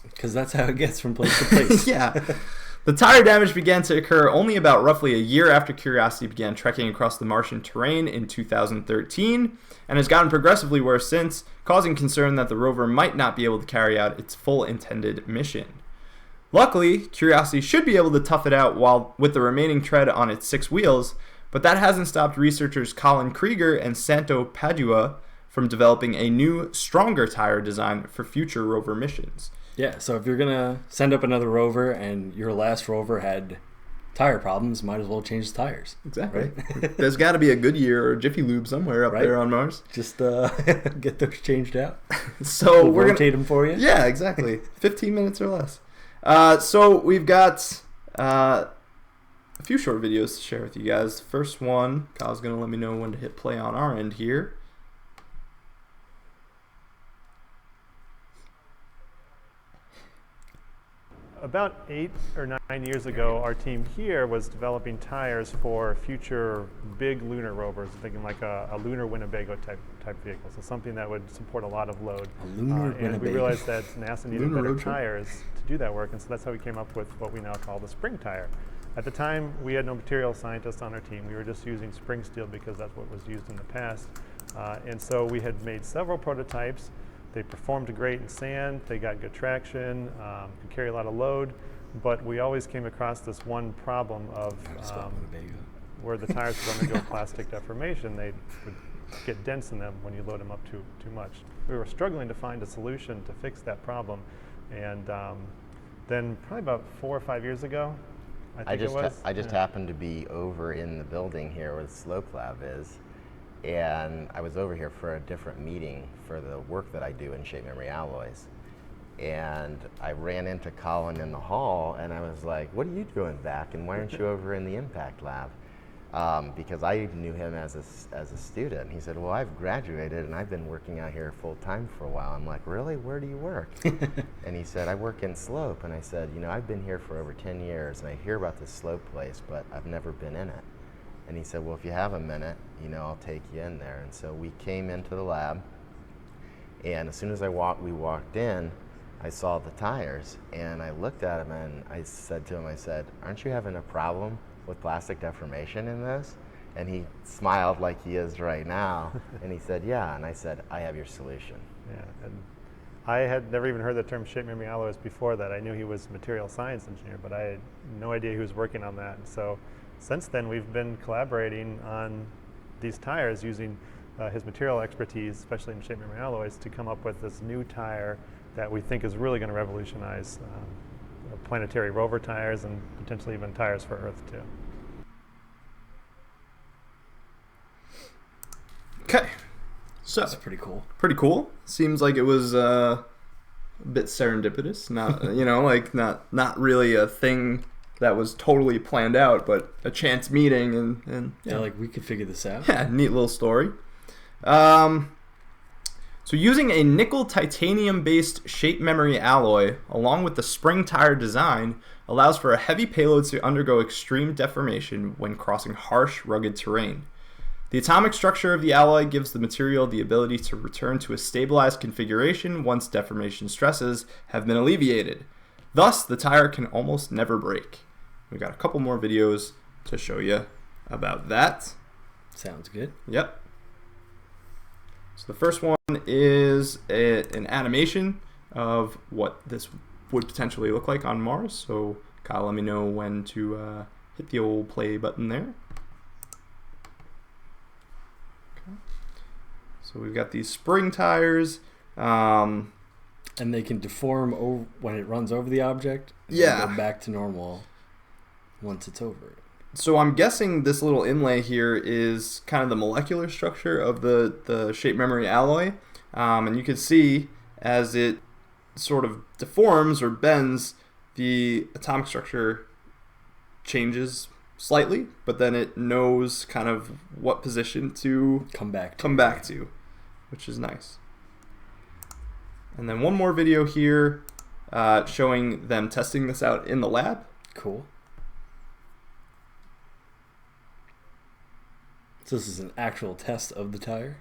Because that's how it gets from place to place. Yeah. The tire damage began to occur only about roughly a year after Curiosity began trekking across the Martian terrain in 2013, and has gotten progressively worse since, causing concern that the rover might not be able to carry out its full intended mission. Luckily, Curiosity should be able to tough it out with the remaining tread on its 6 wheels, but that hasn't stopped researchers Colin Krieger and Santo Padua from developing a new, stronger tire design for future rover missions. Yeah, so if you're going to send up another rover and your last rover had tire problems, might as well change the tires. Exactly. Right? There's got to be a Goodyear or Jiffy Lube somewhere up there on Mars. Just get those changed out. So we'll rotate them for you. Yeah, exactly. 15 minutes or less. So we've got a few short videos to share with you guys. First one, Kyle's going to let me know when to hit play on our end here. About 8 or 9 years ago, our team here was developing tires for future big lunar rovers, thinking like a lunar Winnebago type vehicle, so something that would support a lot of load. And we realized that NASA needed better tires to do that work, and so that's how we came up with what we now call the spring tire. At the time, we had no material scientists on our team. We were just using spring steel because that's what was used in the past. And so we had made several prototypes. They performed great in sand, they got good traction, could carry a lot of load, but we always came across this one problem of where the tires would undergo plastic deformation. They would get dents in them when you load them up too much. We were struggling to find a solution to fix that problem, and then probably about 4 or 5 years ago, I just happened to be over in the building here where the slope lab is. And I was over here for a different meeting for the work that I do in shape memory alloys. And I ran into Colin in the hall and I was like, what are you doing back? And why aren't you over in the impact lab? because I knew him as a student. He said, well, I've graduated and I've been working out here full time for a while. I'm like, really? Where do you work? And he said, I work in Slope. And I said, I've been here for over 10 years and I hear about this Slope place, but I've never been in it. And he said, well, if you have a minute, I'll take you in there. And so we came into the lab, and as soon as we walked in, I saw the tires, and I looked at him and I said to him, aren't you having a problem with plastic deformation in this? And he smiled like he is right now, and he said, yeah. And I said, I have your solution. Yeah, and I had never even heard the term shape memory alloys before that. I knew he was a material science engineer, but I had no idea he was working on that. And so since then, we've been collaborating on these tires using his material expertise, especially in shape memory alloys, to come up with this new tire that we think is really going to revolutionize planetary rover tires and potentially even tires for Earth too. Okay, so that's pretty cool. Pretty cool. Seems like it was a bit serendipitous. Not not really a thing that was totally planned out, but a chance meeting and like we could figure this out. Yeah, neat little story. So using a nickel titanium-based shape memory alloy, along with the spring tire design, allows for a heavy payload to undergo extreme deformation when crossing harsh, rugged terrain. The atomic structure of the alloy gives the material the ability to return to a stabilized configuration once deformation stresses have been alleviated. Thus, the tire can almost never break. We've got a couple more videos to show you about that. Sounds good. Yep. So the first one is an animation of what this would potentially look like on Mars. So Kyle, let me know when to hit the old play button there. Okay. So we've got these spring tires. And they can deform when it runs over the object. And yeah. Go back to normal once it's over it. So I'm guessing this little inlay here is kind of the molecular structure of the shape memory alloy. And you can see as it sort of deforms or bends, the atomic structure changes slightly, but then it knows kind of what position to come back to, which is nice. And then one more video here showing them testing this out in the lab. Cool. So this is an actual test of the tire?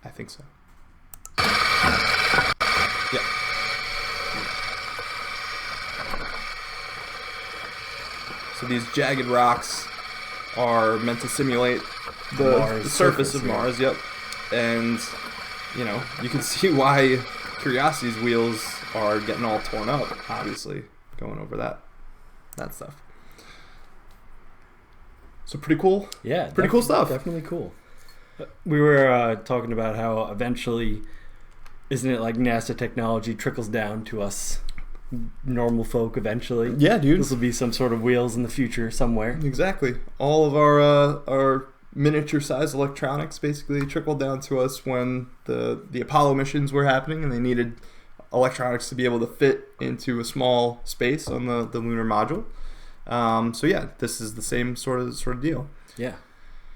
I think so. Yeah. So these jagged rocks are meant to simulate the surface of Mars. Yep. And, you can see why Curiosity's wheels are getting all torn up, obviously, going over that stuff. So pretty cool. Yeah. Pretty cool stuff. Definitely cool. We were talking about how eventually, isn't it like NASA technology trickles down to us normal folk eventually? Yeah, dude. This will be some sort of wheels in the future somewhere. Exactly. All of our miniature-sized electronics basically trickled down to us when the Apollo missions were happening, and they needed electronics to be able to fit into a small space on the lunar module. So yeah, this is the same sort of deal. Yeah.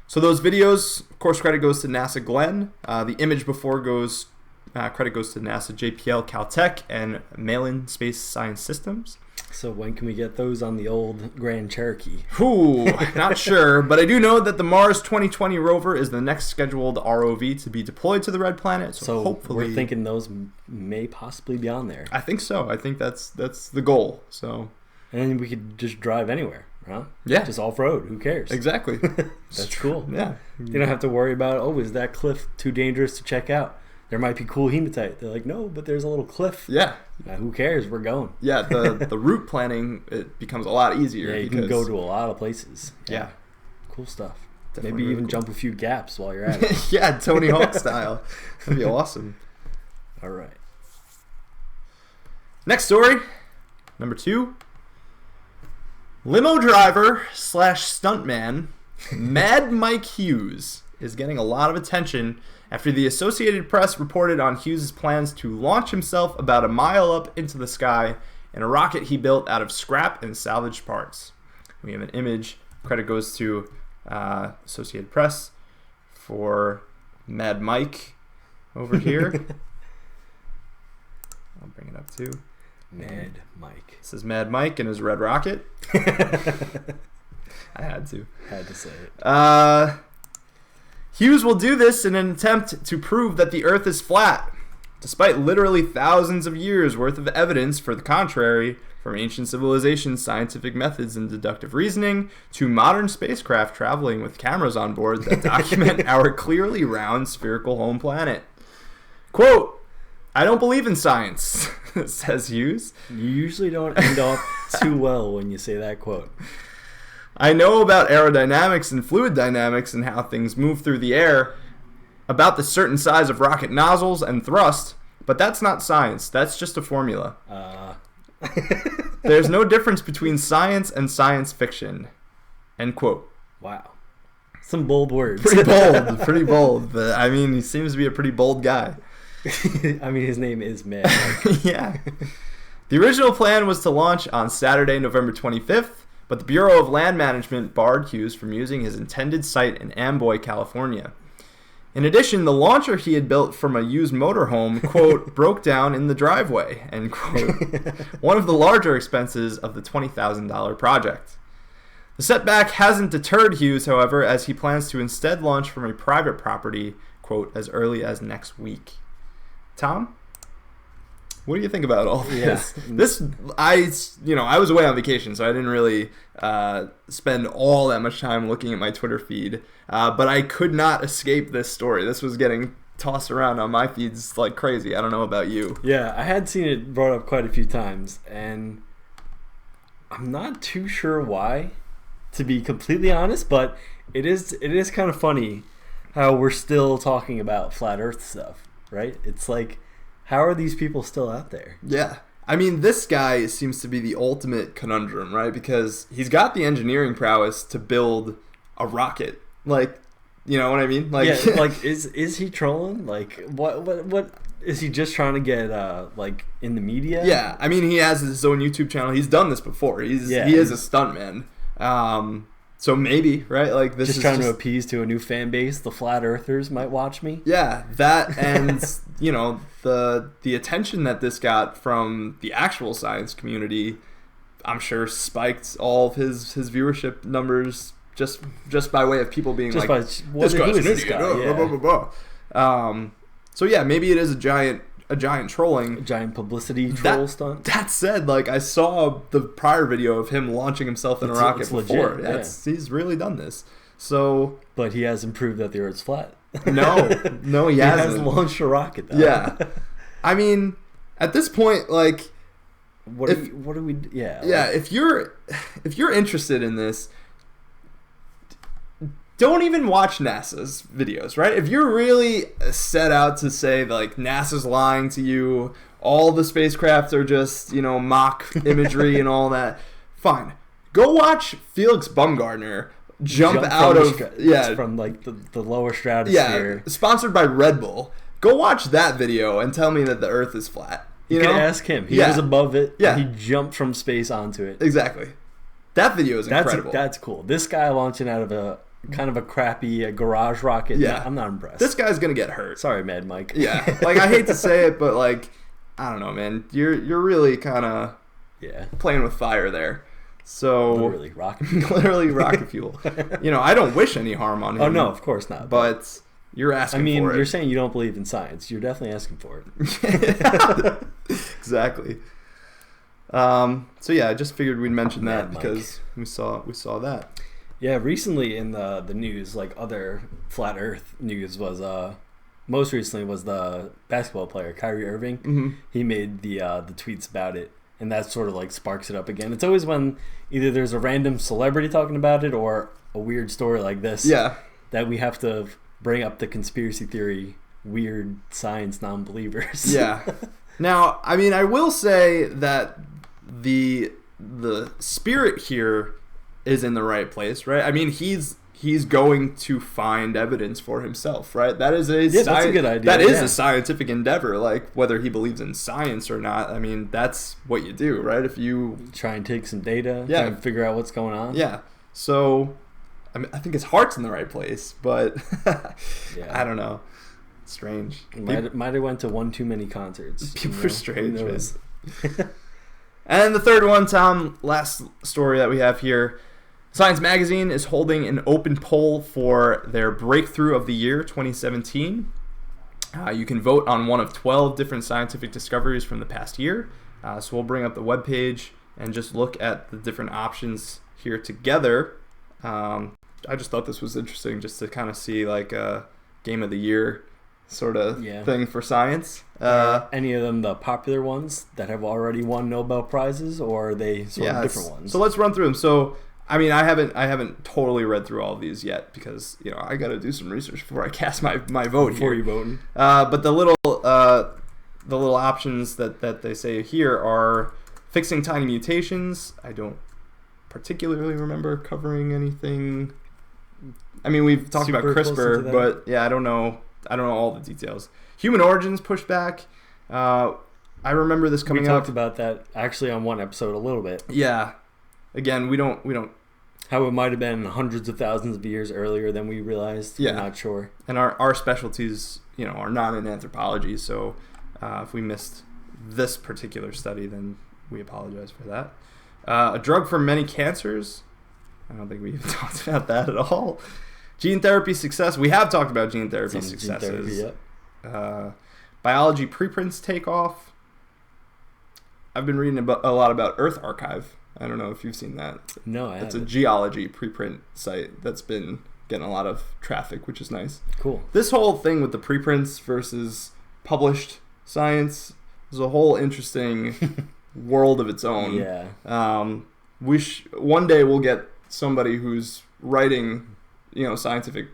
So those videos, of course, credit goes to nasaglenn. The image before credit goes to NASA JPL-Caltech and Malin Space Science Systems. So when can we get those on the old Grand Cherokee? Ooh, not sure, but I do know that the Mars 2020 rover is the next scheduled ROV to be deployed to the Red Planet. So hopefully, we're thinking those may possibly be on there. I think so. I think that's the goal. So. And then we could just drive anywhere, huh? Yeah. Just off-road. Who cares? Exactly. That's cool. Yeah. You don't have to worry about, is that cliff too dangerous to check out? There might be cool hematite. They're like, no, but there's a little cliff. Yeah. Who cares? We're going. Yeah, the route planning, it becomes a lot easier. Yeah, you can go to a lot of places. Yeah. Cool stuff. Definitely maybe really even cool. Jump a few gaps while you're at it. Yeah, Tony Hawk style. That'd be awesome. All right. Next story, number 2. Limo driver / stuntman Mad Mike Hughes is getting a lot of attention after the Associated Press reported on Hughes' plans to launch himself about a mile up into the sky in a rocket he built out of scrap and salvaged parts. We have an image. Credit goes to Associated Press for Mad Mike over here. I'll bring it up too. Mad Mike. This is Mad Mike and his red rocket. I had to say it. Hughes will do this in an attempt to prove that the Earth is flat, despite literally thousands of years worth of evidence for the contrary, from ancient civilizations, scientific methods, and deductive reasoning, to modern spacecraft traveling with cameras on board that document our clearly round spherical home planet. Quote, "I don't believe in science," says Hughes. You usually don't end off too well when you say that quote. "I know about aerodynamics and fluid dynamics and how things move through the air, about the certain size of rocket nozzles and thrust, but that's not science. That's just a formula. There's no difference between science and science fiction." End quote. Wow. Some bold words. Pretty bold. But I mean, he seems to be a pretty bold guy. I mean, his name is Mad. Yeah. The original plan was to launch on Saturday, November 25th, but the Bureau of Land Management barred Hughes from using his intended site in Amboy, California. In addition, the launcher he had built from a used motorhome, quote, broke down in the driveway, end quote. One of the larger expenses of the $20,000 project. The setback hasn't deterred Hughes, however, as he plans to instead launch from a private property, quote, as early as next week. Tom? What do you think about all this? Yeah. I was away on vacation, so I didn't really spend all that much time looking at my Twitter feed. But I could not escape this story. This was getting tossed around on my feeds like crazy. I don't know about you. Yeah, I had seen it brought up quite a few times, and I'm not too sure why, to be completely honest. But it is kind of funny how we're still talking about flat Earth stuff, right? It's like, how are these people still out there? Yeah. I mean, this guy seems to be the ultimate conundrum, right? Because he's got the engineering prowess to build a rocket. Like, you know what I mean? Like, yeah, like is he trolling? Like, what is he just trying to get like in the media? Yeah. I mean, he has his own YouTube channel. He's done this before. He is a stuntman. So maybe, right? Like, this just is trying to appease to a new fan base. The flat earthers might watch me. Yeah, that and you know, the attention that this got from the actual science community, I'm sure spiked all of his viewership numbers just by way of people being just like, this guy's an idiot. Yeah. Blah, blah, blah. So yeah, maybe it is a giant trolling. A giant publicity troll stunt. That said, like, I saw the prior video of him launching himself in a rocket before. Legit, He's really done this. So, but he hasn't proved that the Earth's flat. No, he hasn't. He has launched a rocket, though. Yeah. I mean, at this point, like, if you're interested in this, don't even watch NASA's videos, right? If you're really set out to say, like, NASA's lying to you, all the spacecraft are just, mock imagery and all that, fine. Go watch Felix Baumgartner jump out of from like the lower stratosphere. Yeah, sponsored by Red Bull. Go watch that video and tell me that the Earth is flat. You can ask him. He was above it. Yeah, he jumped from space onto it. Exactly. That video is incredible. That's cool. This guy launching out of a kind of a crappy garage rocket. Yeah, I'm not impressed. This guy's gonna get hurt. Sorry, Mad Mike. Yeah, like, I hate to say it, but like, I don't know, man. You're really kind of playing with fire there. So literally rocket fuel. I don't wish any harm on him. Oh no, of course not. But you're asking for it. I mean, you're saying you don't believe in science. You're definitely asking for it. Exactly. So yeah, I just figured we'd mention that because we saw that. Yeah, recently in the news, like other flat Earth news was most recently was the basketball player Kyrie Irving. Mm-hmm. He made the tweets about it. And that sort of like sparks it up again. It's always when either there's a random celebrity talking about it or a weird story like this that we have to bring up the conspiracy theory, weird science non-believers. Yeah. Now, I mean, I will say that the spirit here is in the right place, right? I mean, he's going to find evidence for himself, right? That is that's a good idea. That is a scientific endeavor, like whether he believes in science or not. I mean, that's what you do, right? If you try and take some data, try and figure out what's going on. Yeah. So, I mean, I think his heart's in the right place, but Yeah. I don't know. Strange. Might have went to one too many concerts. People are strange. And the third one, Tom, last story that we have here. Science Magazine is holding an open poll for their Breakthrough of the Year 2017. You can vote on one of 12 different scientific discoveries from the past year. So we'll bring up the webpage and just look at the different options here together. I just thought this was interesting just to kind of see like a game of the year sort of thing for science. Any of them the popular ones that have already won Nobel Prizes, or are they sort of different ones? So let's run through them. So I mean, I haven't totally read through all of these yet because I got to do some research before I cast my vote before here. you voting. But the little options that they say here are fixing tiny mutations. I don't particularly remember covering anything. I mean, we've talked about CRISPR, but I don't know all the details. Human origins pushed back. I remember this coming up. We talked about that actually on one episode a little bit. Yeah. Again, we don't. How it might have been hundreds of thousands of years earlier than we realized. Yeah. I'm not sure. And our specialties, are not in anthropology. So if we missed this particular study, then we apologize for that. A drug for many cancers. I don't think we even talked about that at all. Gene therapy success. We have talked about gene therapy successes. Gene therapy, biology preprints take off. I've been reading a lot about Earth Archive. I don't know if you've seen that. No, I haven't. It's a geology preprint site that's been getting a lot of traffic, which is nice. Cool. This whole thing with the preprints versus published science is a whole interesting world of its own. Yeah. One day we'll get somebody who's writing, scientific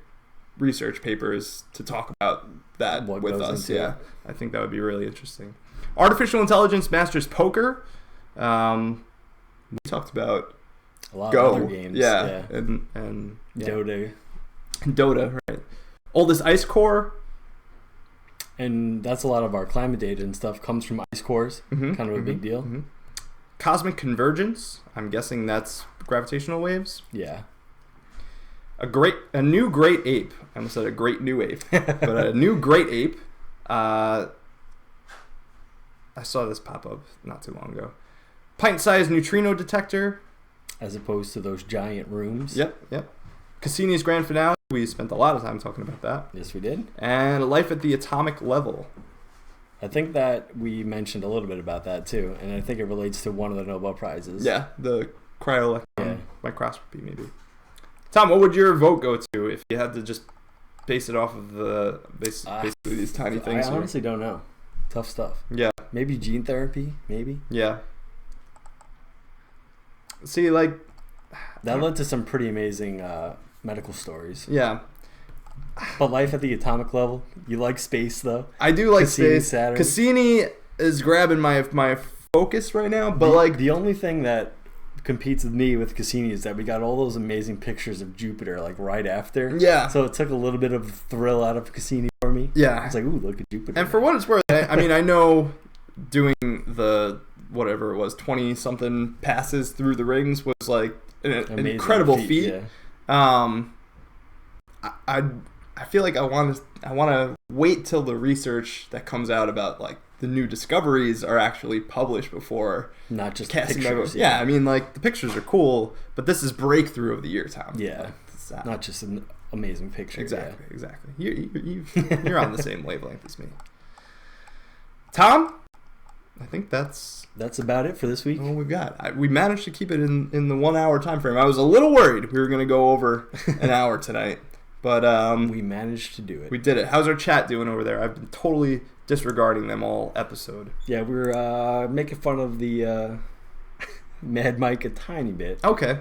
research papers to talk about that with us. Yeah, I think that would be really interesting. Artificial intelligence masters poker. We talked about a lot Go. of other games. Yeah. And Dota, right. Oldest ice core. And that's a lot of our climate data and stuff comes from ice cores. Kind of a big deal. Cosmic convergence. I'm guessing that's gravitational waves. Yeah. A new great ape. I almost said a great new ape, but a new great ape. I saw this pop up not too long ago. Pint-sized neutrino detector. As opposed to those giant rooms. Yep. Cassini's grand finale. We spent a lot of time talking about that. Yes, we did. And life at the atomic level. I think that we mentioned a little bit about that too, and I think it relates to one of the Nobel Prizes. Yeah, the cryo-electron microscopy, maybe. Tom, what would your vote go to if you had to just base it off of basically these tiny things? I honestly don't know. Tough stuff. Yeah. Maybe gene therapy, maybe? Yeah. See, like... That led to some pretty amazing medical stories. Yeah. But life at the atomic level, you like space though? I do like Cassini, space. Saturn. Cassini is grabbing my focus right now, but the only thing that competes with me with Cassini is that we got all those amazing pictures of Jupiter like right after. Yeah. So it took a little bit of thrill out of Cassini for me. Yeah. It's like, ooh, look at Jupiter. And for what it's worth, I mean, I know doing the whatever it was 20-something passes through the rings was like an incredible feat. Yeah. I feel like I want to wait till the research that comes out about like the new discoveries are actually published before not just casting pictures. Yeah, I mean like the pictures are cool, but this is breakthrough of the year, Tom. Yeah, not just an amazing picture. Exactly. You're on the same wavelength as me, Tom. I think that's about it for this week. All we've got. We managed to keep it in the 1 hour time frame. I was a little worried we were going to go over an hour tonight. But we managed to do it. We did it. How's our chat doing over there? I've been totally disregarding them all episode. Yeah, we're making fun of the Mad Mike a tiny bit. Okay.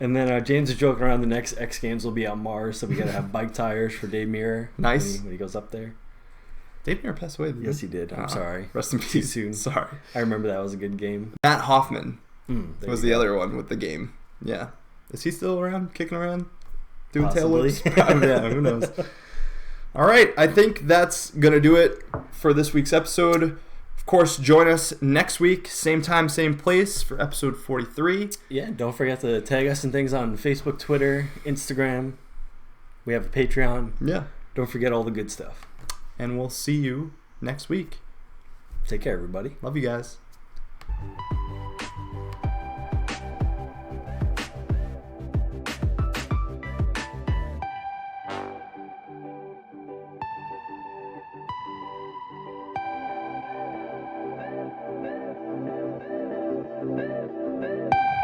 And then James is joking around the next X Games will be on Mars, so we got to have bike tires for Dave Mirra. Nice. When he goes up there. Dave Mirra passed away, didn't he? Yes, he did. I'm sorry. Rest in peace. Too soon. Sorry. I remember that was a good game. Matt Hoffman was the go. other one with the game. Yeah. Is he still around, kicking around? Doing Possibly. tail whips? Yeah, who knows? All right, I think that's going to do it for this week's episode. Of course, join us next week, same time, same place for episode 43. Yeah, don't forget to tag us and things on Facebook, Twitter, Instagram. We have a Patreon. Yeah. Don't forget all the good stuff. And we'll see you next week. Take care, everybody. Love you guys.